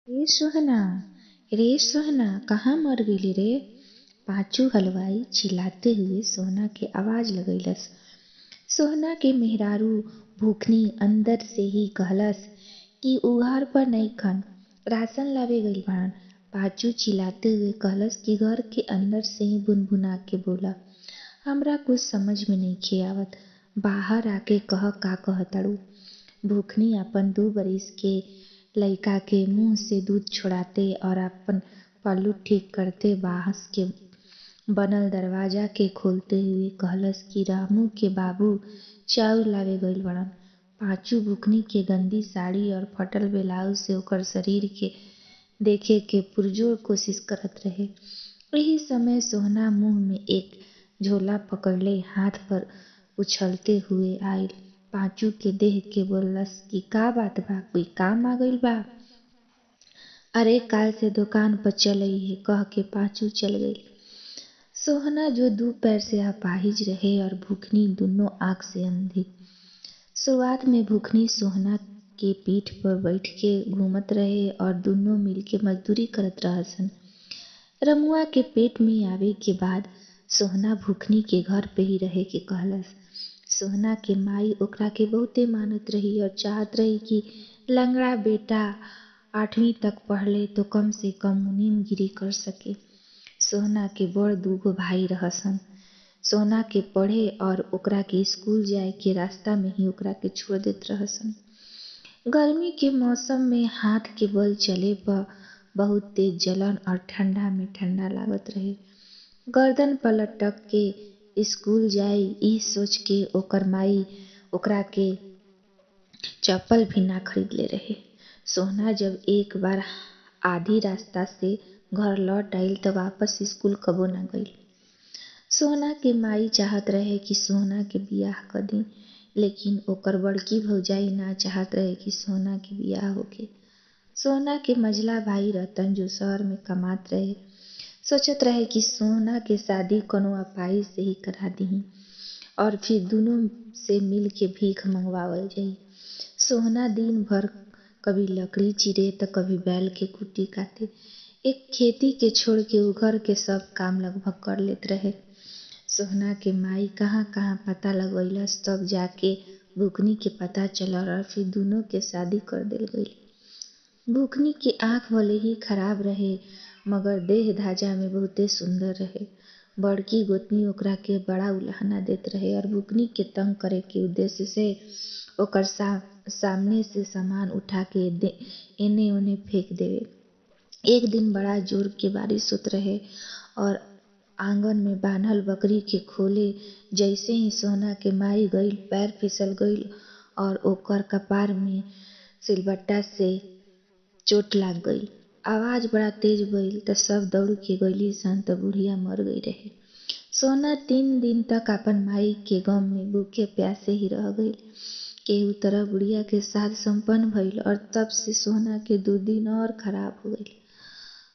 रे सोहना कहाँ मर गईली रे। पांचू हलवाई चिल्लाते हुए सोहना के आवाज लगैलस। सोहना के मेहरारू भूखनी अंदर से ही कहलस कि उ घर पर नइखन, राशन लावे गइल बाड़न। पांचू चिल्लाते हुए कहलस कि घर के अंदर से ही बुनबुना के बोला, हमरा कुछ समझ में नइखे आवत, बाहर आके कह का कहताड़ू। भूखनी अपन 2 बरिस के लइका के मुंह से दूध छोड़ाते और अपन पल्लू ठीक करते बांस के बनल दरवाजा के खोलते हुए कहलस कि रामू के बाबू चाउर लावे गइल बड़न। पांचू भूखनी के गंदी साड़ी और फटल ब्लाउज से ओकर शरीर के देखे के पुरजोर कोशिश करत रहे। एही समय सोहना मुंह में एक झोला पकड़ले हाथ पर उछलते हुए आइल। पांचू के देख के बोललस कि का बात बा, कोई काम आ गइल बा। अरे काल से दुकान पर चल अइहे कह के पांचू चल गइल। सोहना जो 2 पैर से अपाहिज रहे और भूखनी दुनो आंख से अंधी। शुरुआत में भूखनी सोहना के पीठ पर बैठ के घूमत रहे और दुनो मिल के मजदूरी करत रहसन। रमुआ के पेट में आवे के बाद सोहना भूखनी के घर पे ही रहे के कहलस। सोहना के माई ओकरा के बहुते मानत रही और चाहत रही कि लंगड़ा बेटा 8वीं तक पढ़ ले तो कम से कम मुनीमगिरी कर सके। सोहना के बड़ 2 गो भाई रहसन। सोहना के पढ़े और ओकरा के स्कूल जाए के रास्ता में ही ओकरा के छोड़ देत रहसन। गर्मी के मौसम में हाथ के बल चले पर बहुत तेज जलन और ठंडा में ठंडा लागत रहे। गर्दन पर लटक के स्कूल जाई ई सोच के ओकर माई ओकरा के चप्पल भी ना खरीदले रहे। सोहना जब एक बार आधी रास्ता से घर लौट आइल त वापस स्कूल कबो ना गइल। सोहना के माई चाहत रहे कि सोहना के बियाह कर दी, लेकिन ओकर बड़की भौजाई ना चाहत रहे कि सोहना के बियाह होखे। सोहना के मझला भाई रतन जो शहर में कमात रहे, सोचत रहे कि सोहना के शादी कौनो अपाहिज से ही करा दीही और फिर दुनो से मिल के भीख मंगवावल जाई। सोहना दिन भर कभी लकड़ी चिरे त कभी बैल के कुटी काटे। एक खेती के छोड़ के उ घर के सब काम लगभग कर लेत रहे। सोहना के माई कहाँ कहाँ पता लगवैलस तब जाके भूखनी के पता चलल और फिर दुनो के शादी कर देल गइल। भूखनी के आंख भले ही खराब रहे मगर देह धाजा में बहुते सुंदर रहे। बड़की गोतनी ओकरा के बड़ा उलाहना देत रहे और भूखनी के तंग करे के उद्देश्य से ओकर सामने से सामान उठा के एने ओने फेंक देवे। एक दिन बड़ा जोर के बारिश होत रहे और आंगन में बान्हल बकरी के खोले जैसे ही सोहना के माई गइल पैर फिसल गइल और ओकर कपार में सिलबट्टा से चोट लाग गइल। आवाज बड़ा तेज भइल त सब दौड़ के गइली सन त बुढ़िया मर गई रहे। सोहना 3 दिन तक अपन माई के गम में भूखे प्यासे ही रह गइल। केहू तरह बुढ़िया के श्राद्ध संपन्न भइल और तब से सोहना के दुर्दिन और खराब हो गइल।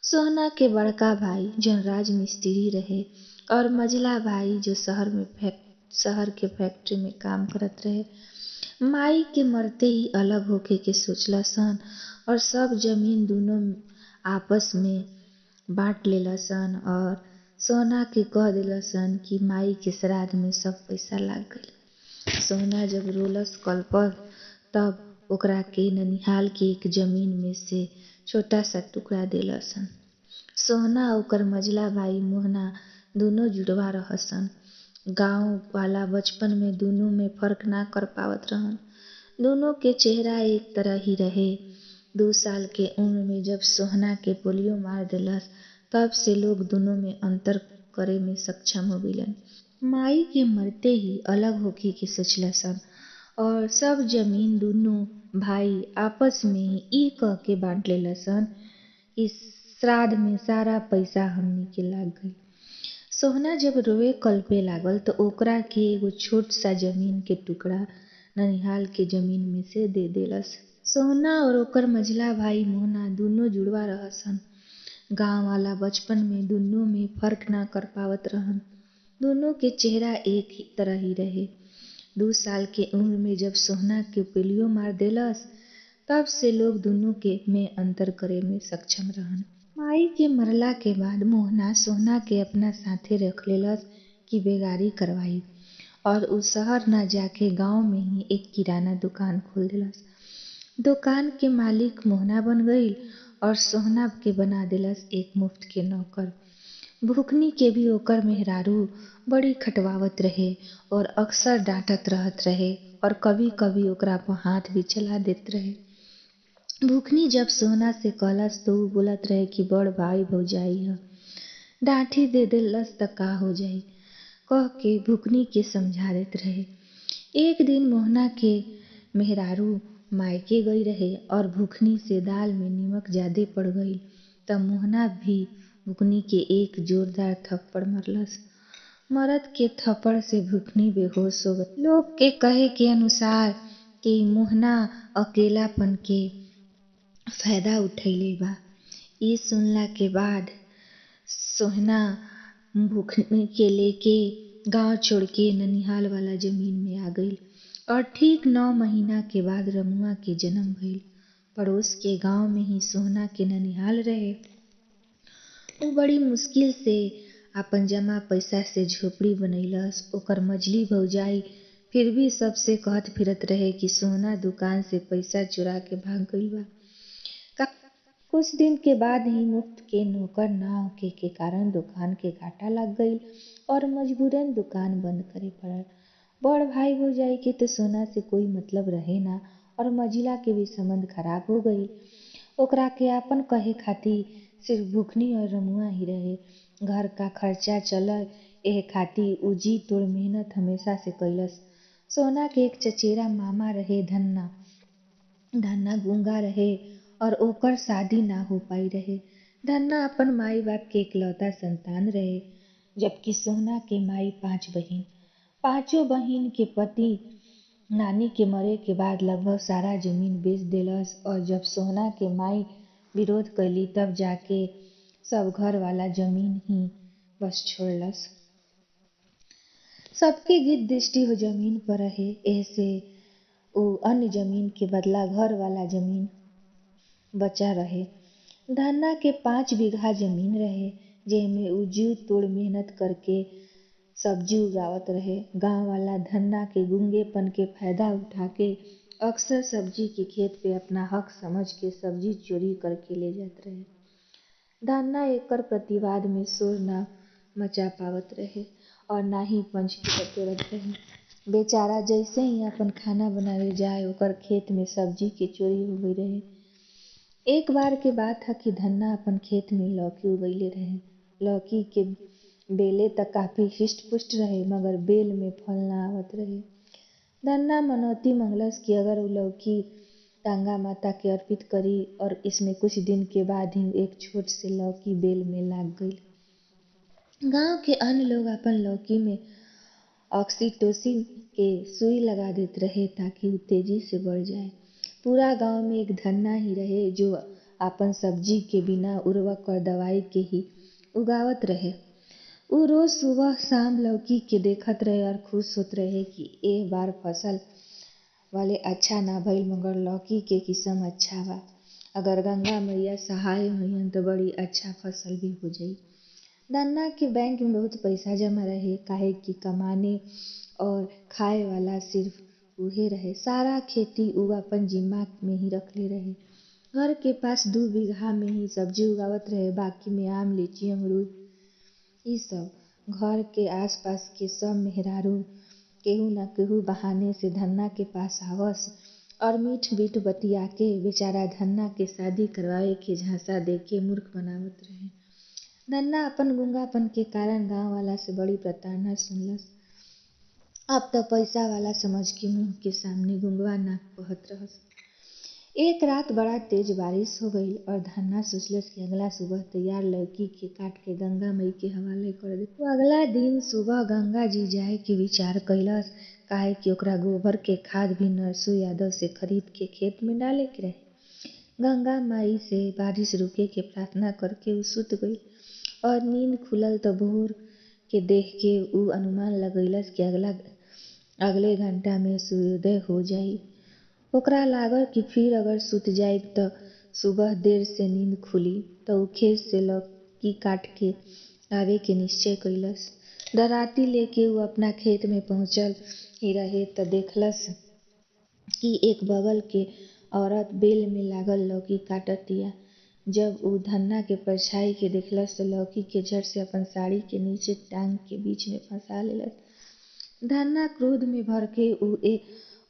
सोहना के बड़का भाई जौन राज मिस्त्री रहे और मझला भाई जो शहर के फैक्ट्री में काम करत रहे, माई के मरते ही अलग होके के सोचला सन और सब जमीन दुनो आपस में बांट लेलसन और सोहना के कह देलसन कि माई के श्राद्ध में सब पैसा लाग गइल। सोहना जब रोलस कलपल तब ओकरा के ननिहाल के एक जमीन में से छोटा सा टुकड़ा देलसन। सोहना ओकर मझला भाई मोहना दुनो जुड़वा रहसन। गांव वाला बचपन में दुनो में फर्क ना कर पावत रहन। दुनो के चेहरा एक तरह ही रहे। 2 साल के उम्र में जब सोहना के पोलियो मार देलस तब से लोग दुनो में अंतर करे में सक्षम हो गइलन। माई के मरते ही अलग होके के सोचलसन और सब जमीन दुनो भाई आपस में ही ई कह के बांट लेलसन कि श्राद्ध में सारा पैसा हमनी के लाग गइल। सोहना जब रोए कल्पे लागल त ओकरा के एगो छोट सा जमीन के टुकड़ा ननिहाल के जमीन में से दे देलस। सोहना और ओकर मझला भाई मोहना दुनो जुड़वा रहसन। गांव वाला बचपन में दुनो में फर्क ना कर पावत रहन। दुनो के चेहरा एक ही तरह ही रहे। 2 साल के उम्र में जब सोहना के पोलियो मार देलस तब से लोग दुनों के में अंतर करे में सक्षम रहन। माई के मरला के बाद मोहना सोहना के अपना साथे रख लेलस कि बेगारी करवाई और उ शहर ना जाके गांव में ही एक किराना दुकान खोल देलस। दुकान के मालिक मोहना बन गईल और सोहना के बना देलस एक मुफ्त के नौकर। भूखनी के भी ओकर मेहरारू बड़ी खटवावत रहे और अक्सर डांटत रहत रहे और कभी कभी ओकरा पर हाथ भी चला देत रहे। भूखनी जब सोहना से कहलस तो उ बोलत रहे कि बड़ भाई भौजाई ह, डांठी दे देलस त का हो जाई, कह के भूखनी के समझा देत रहे। एक दिन मोहना के मेहरारू मायके गई रहे और भूखनी से दाल में नमक ज्यादे पड़ गईल त मोहना भी भूखनी के एक जोरदार थप्पड़ मरलस। मरद के थप्पड़ से भूखनी बेहोश हो गई। लोग के कहे के अनुसार कि मोहना अकेलापन के फायदा उठैले बा। ई सुनला के बाद सोहना भूखनी के लेके गांव छोड़ के ननिहाल वाला जमीन में आ गईल और ठीक 9 महीना के बाद रमुआ के जन्म भइल। पड़ोस के गांव में ही सोहना के ननिहाल रहे। उ बड़ी मुश्किल से आपन जमा पैसा से झोपड़ी बनैलस। ओकर मझली भौजाई फिर भी सबसे कहत फिरत रहे कि सोहना दुकान से पैसा चुरा के भाग गईल बा। कुछ दिन के बाद ही मुफ्त के नौकर ना होखे के कारण दुकान के घाटा लग गईल और मजबूरन दुकान बंद करे पड़ल। बड़ भाई भौजाई के तो सोना से कोई मतलब रहे ना और मझिला के भी संबंध खराब हो गईल। ओकरा के आपन कहे खातिर सिर्फ भूखनी और रमुआ ही रहे। घर का खर्चा चले एह खातिर उ जी तोड़ मेहनत हमेशा से कैलस। सोना के एक चचेरा मामा रहे धन्ना। धन्ना गूंगा रहे और ओकर शादी ना हो पाई रहे। धन्ना अपन माई बाप के इकलौता संतान रहे, जबकि सोहना के माई 5 बहिन। पांचों बहिन के पति नानी के मरे के बाद लगभग सारा जमीन बेच देलस और जब सोहना के माई विरोध कैली तब जाके सब घर वाला जमीन ही बस छोड़लस। सबके गिद्ध दृष्टि हो जमीन पर रहे, ऐसे उ अन्य जमीन के बदला घर वाला जमीन बचा रहे। धन्ना के 5 बीघा जमीन रहे, जेमे उ जी तोड़ मेहनत करके सब्जी उगावत रहे। गांव वाला धन्ना के गूंगेपन के फायदा उठा के अक्सर सब्जी के खेत पे अपना हक समझ के सब्जी चोरी करके ले जात रहे। धन्ना एकर प्रतिवाद में शोर ना मचा पावत रहे और ना ही पंच के बटोरत रहे। बेचारा जैसे ही अपन खाना बनावे जाए ओकर खेत में सब्जी के चोरी हो गई रहे। एक बार के बात है कि धन्ना अपन खेत में लौकी उगैले रहे। लौकी के बेले त काफी हिष्ट पुष्ट रहे मगर बेल में फल ना आवत रहे। धन्ना मनौती मंगलस कि अगर उ लौकी गंगा माता के अर्पित करी और इसमें कुछ दिन के बाद ही एक छोट से लौकी बेल में लाग गईल। गांव के अन्य लोग अपन लौकी में ऑक्सीटोसिन के सुई लगा देत रहे ताकि उ तेजी से बढ़ जाए। पूरा गांव में एक धन्ना ही रहे जो अपन सब्जी के बिना उर्वरक और दवाई के ही उगावत रहे। उ रोज सुबह शाम लौकी के देखत रहे और खुश होत रहे कि एह बार फसल वाले अच्छा ना भइल मगर लौकी के किस्म अच्छा बा। अगर गंगा मैया सहाय होइहन तो बड़ी अच्छा फसल भी हो जाई। धन्ना के बैंक में बहुत पैसा जमा रहे काहे कि कमाने और खाए वाला सिर्फ उहे रहे। सारा खेती उ अपन जिम्मा में ही रखले रहे। घर के पास 2 बीघा में ही सब्जी उगावत रहे, बाकी में आम लीची अमरूद ई सब। घर के आसपास के सब मेहरारू केहू न केहू बहाने से धन्ना के पास आवस और मीठ मीठ बतिया के बेचारा धन्ना के शादी करवावे के झांसा दे के मूर्ख बनावत रहे। धन्ना अपन गूंगापन के कारण गांव वाला से बड़ी प्रताड़ना सुनलस। अब तो पैसा वाला समझ के मुंह के सामने गुंगवा नाक कहत रहस। एक रात बड़ा तेज बारिश हो गई और धन्ना सोचलस कि अगला सुबह तैयार लौकी के काट के गंगा मई के हवाले कर दे। वो अगला दिन सुबह गंगा जी जाए के विचार कैलस काहे कि ओकरा गोबर के खाद भी नरसू यादव से खरीद के खेत में डाले के रहे। गंगा माई से बारिश रुके के प्रार्थना करके उ सुत गई और नींद खुलल तो भोर के देख के उ अनुमान लगैलस कि अगले घंटा में सूर्योदय हो जाई। ओकरा लागल कि फिर अगर सुत जाइब त सुबह देर से नींद खुली त उ खेत से लौकी काट के आवे के निश्चय कइलस। दराती लेके उ अपना खेत में पहुंचल ही रहे त देखलस कि एक बगल के औरत बेल में लागल लौकी काटतिया। जब उ धन्ना के परछाई के देखलस त लौकी के झट से अपन साड़ी के नीचे टांग के बीच में फंसा लेलस। धन्ना क्रोध में भड़के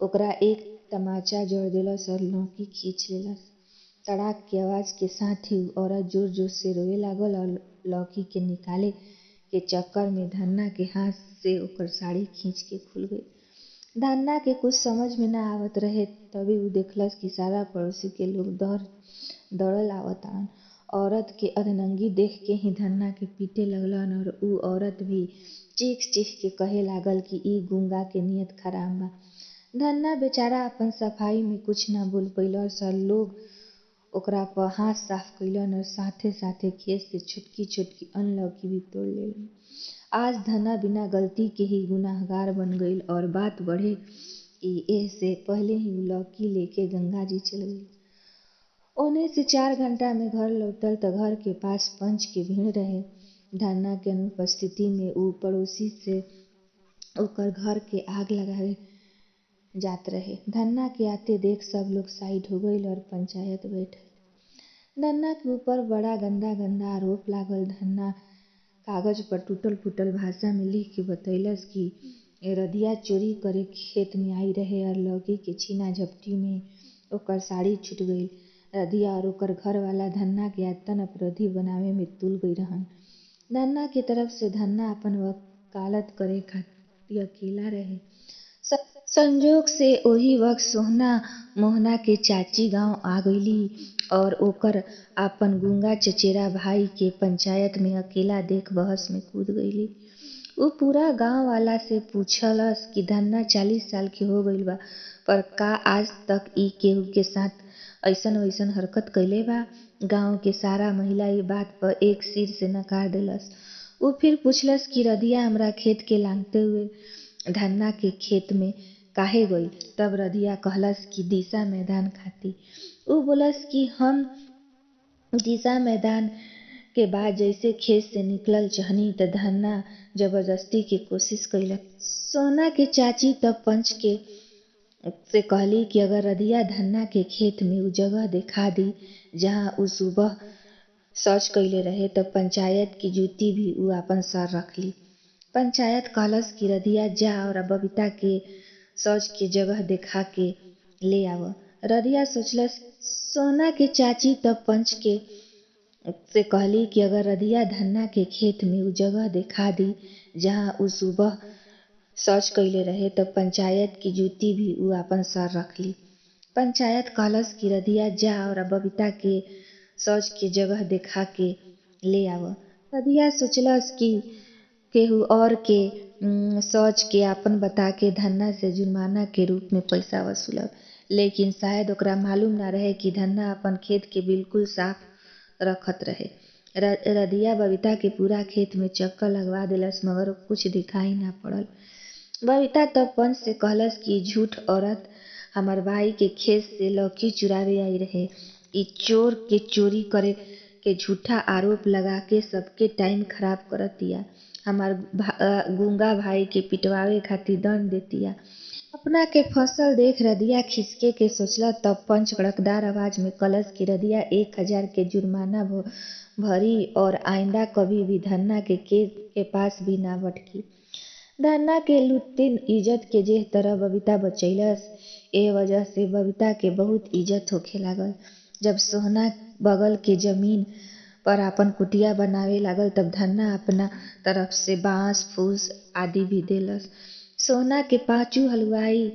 ओकरा एक तमाचा जड़ देलस और लौकी खींच लेलस। तड़ाक के आवाज के साथ ही उ औरत जोर जोर से रोए लागल और लौकी के निकाले के चक्कर में धन्ना के हाथ से ओकर साड़ी खींच के खुल गई। धन्ना के कुछ समझ में ना आवत रहे, तभी उ देखलस कि सारा पड़ोसी के लोग दौड़ल आवतारन। औरत के अधनंगी देख के ही धन्ना के पीटे लगलन और उ औरत भी चीख चीख के कहे लागल कि ई गूंगा के नियत खराब बा। धन्ना बेचारा अपन सफाई में कुछ ना बोल पइलस और लोग ओकरा पर हाथ साफ कइलन और साथे साथे खेत से छोटकी छोटकी अन्न लौकी भी तोड़ लेलन। आज धन्ना बिना गलती के ही गुनाहगार बन गईल और बात बढ़े कि एह से पहले ही उ लौकी लेके गंगा जी चल गईल। ओने से 4 घंटा में घर लौटल त घर के पास पंच के भीड़ रहे। धन्ना के अनुपस्थिति में उ पड़ोसी से ओकर घर के आग लगावे जात रहे। धन्ना के आते देख सब लोग साइड हो गईल और पंचायत बैठल। धन्ना के ऊपर बड़ा गंदा गंदा आरोप लागल। धन्ना कागज पर टूटल फूटल भाषा में लिख के बतैलस कि रधिया चोरी करे खेत में आई रहे और लौकी के छीना झपटी में ओकर साड़ी छूट गईल। रधिया और ओकर घर वाला धन्ना के आतन अपराधी बनावे में तुल गई रहन। धन्ना के तरफ से धन्ना अपन वकालत करे खातिर अकेला रहे। संजोग से ओही वक्त सोहना मोहना के चाची गांव आ गईली और ओकर आपन गूंगा चचेरा भाई के पंचायत में अकेला देख बहस में कूद गईली। उ पूरा गांव वाला से पूछलस कि धन्ना 40 साल के हो गईल बा, पर का आज तक ई केहू के साथ ऐसन वैसन हरकत कइले बा। गांव के सारा महिला ई बात पर एक सिर से नकार देलस। उ फिर पूछलस कि रधिया हमरा खेत के लांघते हुए धन्ना के खेत में काहे गईल। तब रधिया कहलस कि दिशा मैदान खातिर। उ बोलस कि हम दिशा मैदान के बाद जैसे खेत से निकलल चहनी त धन्ना जबरदस्ती के कोशिश कइलस। सोना के चाची तब पंच के से कहली कि अगर रधिया धन्ना के खेत में उ जगह देखा दी जहां उ सुबह शौच कइले रहे त पंचायत की जूती भी उ आपन सर रख ली। पंचायत कहलस कि रधिया जा और बबीता के शौच के जगह देखा के ले आव। रधिया सोचलस। सोना के चाची तब पंच के से कहली कि अगर रधिया धन्ना के खेत में उ जगह देखा दी जहां उ सुबह शौच कइले रहे त पंचायत की जूती भी उ आपन सर रख ली। पंचायत कहलस कि रधिया जा और बबीता के शौच के जगह देखा के ले आव। रधिया सोचलस कि केहू और के शौच के आपन बता के धन्ना से जुर्माना के रूप में पैसा वसूलब। लेकिन शायद ओकरा मालूम ना रहे कि धन्ना अपन खेत के बिल्कुल साफ रखत रहे। रधिया बबीता के पूरा खेत में चक्कर लगवा देलस मगर कुछ दिखाई ना पड़ल। बबीता तब पंच से कहलस कि झूठ औरत हमार भाई के खेत से लौकी चुरावे आई रहे। ई चोर के चोरी करे के झूठा आरोप लगा के सबके टाइम खराब करतिया। हमार गूंगा भाई के पिटवावे खातिर दंड देतिया। अपना के फसल देख रधिया खिसके के सोचला। तब पंच कड़कदार आवाज में कहलस कि रधिया 1000 के जुर्माना भरी और आइंदा कभी भी धन्ना के पास भी ना भटकी। धन्ना के लुट्टे इज्जत के जेह तरह बबीता बचैलस, ए वजह से बबीता के बहुत इज्जत होखे लागल। जब सोहना बगल के जमीन पर आपन कुटिया बनावे लागल तब धन्ना अपना तरफ से बांस फूस आदि भी देलस। सोहना के पांचू हलुआई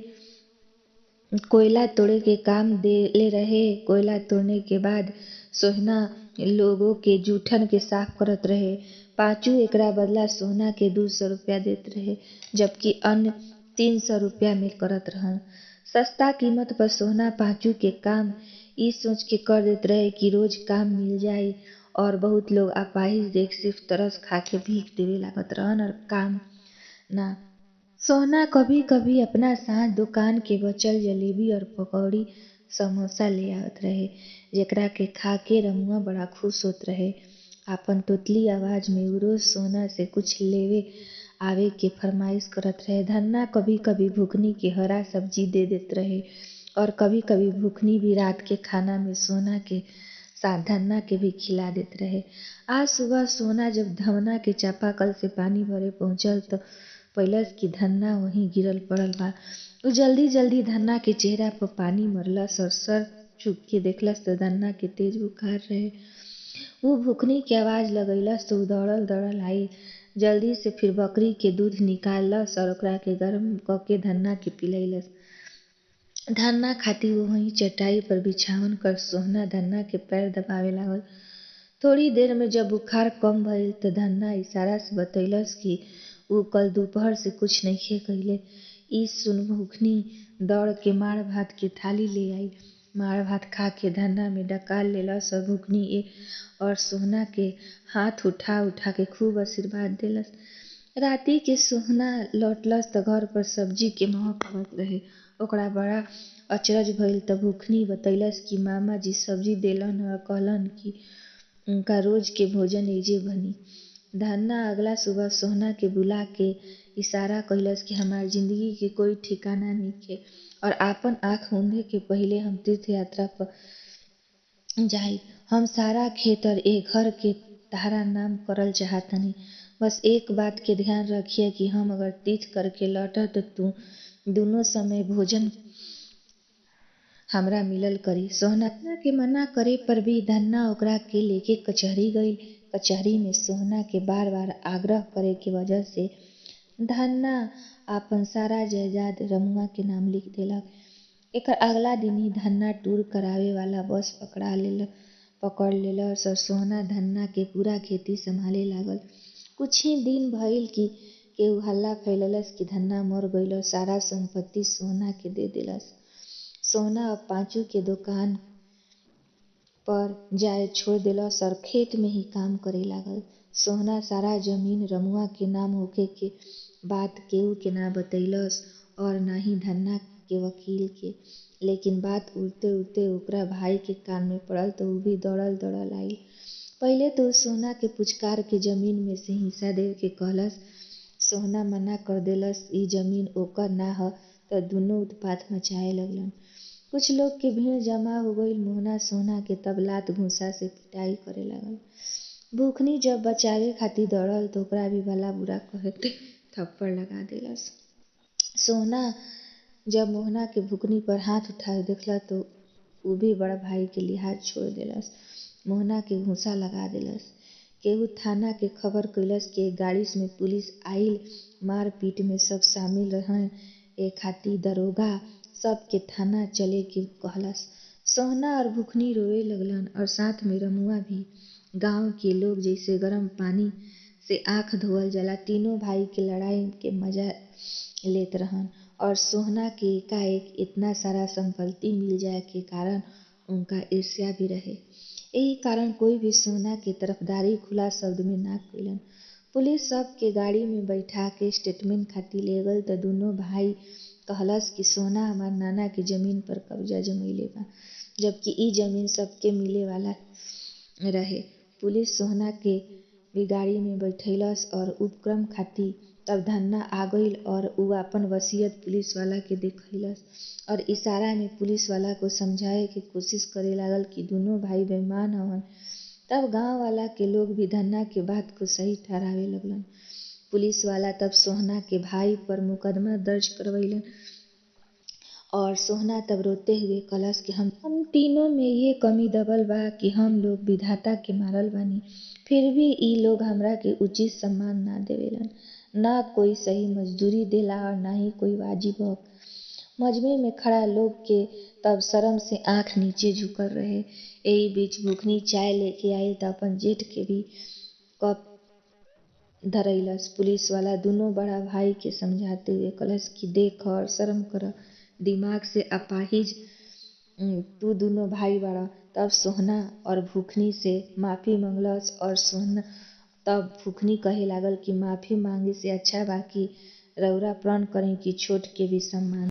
कोयला तोड़े के काम देले रहे। कोयला तोड़ने के बाद सोहना लोगों के जूठन के साफ करत रहे। पांचू एकरा बदला सोहना के 200 रुपया देत रहे, जबकि अन्य 300 रुपया में करत रहन। सस्ता कीमत पर सोहना पांचू के काम ई सोच के कर देत रहे कि रोज काम मिल जाई और बहुत लोग अपाहिज देख सिर्फ तरस खा के भीख देवे लागत रहन और काम ना। सोहना कभी कभी अपना साथ दुकान के बचल जलेबी और पकौड़ी समोसा ले आवत रहे, जेकरा के खा के रमुआ बड़ा खुश होत रहे। आपन तोतली आवाज में उ रोज सोहना से कुछ लेवे आवे के फरमाइश करत रहे। धन्ना कभी कभी भुखनी के हरा सब्जी दे देत रहे और कभी कभी भुखनी भी रात के खाना में सोना के साथ धन्ना के भी खिला देत रहे। आज सुबह सोना जब धमना के चापाकल से पानी भरे पहुंचल तो पैलस की धन्ना वहीं गिरल पड़ल बा। उ जल्दी जल्दी धन्ना के चेहरा पर पानी मरलस और सर झुक के देखलस तो धन्ना के तेज बुखार रहे। उ भुखनी के आवाज लगैलस तो उ दौड़ल दौड़ल आई, जल्दी से फिर बकरी के दूध निकाललस और ओकरा के गरम क के धन्ना के पिलैलस। धन्ना खातिर वहीं चटाई पर बिछावन कर सोहना धन्ना के पैर दबावे लागल। थोड़ी देर में जब बुखार कम भइल त धन्ना इशारा से बतैलस कि उ कल दोपहर से कुछ नइखे कइले। ई सुन भुखनी दौड़ के माड़ भात के थाली ले आई। माड़ भात खा के धन्ना में डकार लेलस और भुखनी और सोहना के हाथ उठा उठा के खूब आशीर्वाद देलस। राती के सोहना लौटलस त घर पर सब्जी के महक आवत रहे। ओकरा बड़ा अचरज भइल त भुखनी बतैलस कि मामा जी सब्जी देलन और कहलन कि उनका रोज के भोजन एजे बनी। धन्ना अगला सुबह सोहना के बुला के इशारा कइलस कि हमार जिंदगी के कोई ठिकाना नइखे और आपन आँख मूंदे के पहिले हम तीर्थ यात्रा पर जाइब। हम सारा खेत और ए घर के तहरा नाम करल चाहतनी। बस एक बात के ध्यान रखिए कि हम अगर तीर्थ करके लौटब त तू दुनो समय भोजन हमरा मिलल करी। सोहना के मना करे पर भी धन्ना ओकरा के लेके कचहरी गइल। कचहरी में सोहना के बार बार आग्रह करे के वजह से धन्ना आपन सारा जायदाद रमुआ के नाम लिख देलक। एकर अगला दिन ही धन्ना टूर करावे वाला बस पकड़ लेलस और सोहना धन्ना के पूरा खेती संभाले लागल। कुछ ही दिन भइल कि केहू हल्ला फैललस कि धन्ना मर गइल और सारा संपत्ति सोहना के दे देलस। सोहना अब पांचू के दुकान पर जाए छोड़ देलस और खेत में ही काम करे लागल। सोहना सारा जमीन रमुआ के नाम होखे के बात केहू के ना बतैलस और ना ही धन्ना के वकील के। लेकिन बात उड़ते उड़ते ओकरा भाई के कान में पड़ल तो उ भी दौड़ल दौड़ल आइल। पहिले तो सोहना के पुचकार के जमीन में से हिस्सा देवे के कहलस। सोहना मना कर देलस, ई जमीन ओकर ना ह त दुनो उत्पात मचाए लगलन। कुछ लोग के भीड़ जमा हो गईल। मोहना सोहना के तब लात घूंसा से पिटाई करे लागल। भुखनी जब बचावे खातिर दौड़ल तो ओकरा भी भला बुरा कहे के थप्पड़ लगा देलस। सोहना जब मोहना के भुखनी पर हाथ उठावे देखला तो उ भी बड़ा भाई के लिहाज छोड़ देलस। मोहना के घूंसा लगा देलस। केहू थाना के खबर कइलस कि एक गाड़ी में पुलिस आइल। मारपीट में सब शामिल रहन। ए खातिर दरोगा सब के थाना चले के कहलस। सोहना और भुखनी रोवे लगलन और साथ में रमुआ भी। गांव के लोग जैसे गरम पानी से आंख धोवल जाला, तीनों भाई के लड़ाई के मजा लेत रहन। और सोहना के एकाएक इतना सारा संपत्ति मिल जाए के कारण उनका ईर्ष्या भी रहे। यही कारण कोई भी सोहना के तरफदारी खुला शब्द में ना कइलन। पुलिस सब के गाड़ी में बैठा के स्टेटमेंट खातिर ले गइल त दुनो भाई कहलस कि सोहना हमार नाना के जमीन पर कब्जा जमइले बा, जबकि ई जमीन सबके मिले वाला रहे। पुलिस सोहना के भी गाड़ी में बैठैलस और उपक्रम खातिर तब धन्ना आ गइल और उ आपन वसीयत पुलिस वाला के देखैलस और इशारा में पुलिस वाला को समझावे के कोशिश करे लागल कि दुनो भाई बेईमान हवन। तब गांव वाला के लोग भी धन्ना के बात को सही ठहरावे लगलन। पुलिस वाला तब सोहना के भाई पर मुकदमा दर्ज करवइलन और सोहना तब रोते हुए कहलस कि हम तीनों में ये कमी दबल बा कि हम लोग विधाता के मारल बानी, फिर भी ई लोग हमरा के उचित सम्मान ना देवेलन। ना कोई सही मजदूरी देला और ना ही कोई वाजिब हक। मजमे में खड़ा लोग के तब शर्म से आंख नीचे झुकल रहे। एही बीच भुखनी चाय लेके आइल त अपन जेठ के भी कप धरैलस। पुलिस वाला दुनो बड़ा भाई के समझाते हुए कहलस कि देख और शर्म कर, दिमाग से अपाहिज तू दुनो भाई बाड़ा। तब सोहना और भुखनी से माफी मंगलस और सोहना तब भुखनी कहे लागल कि माफी मांगे से अच्छा बा कि रउरा प्रण करी कि छोट के भी सम्मान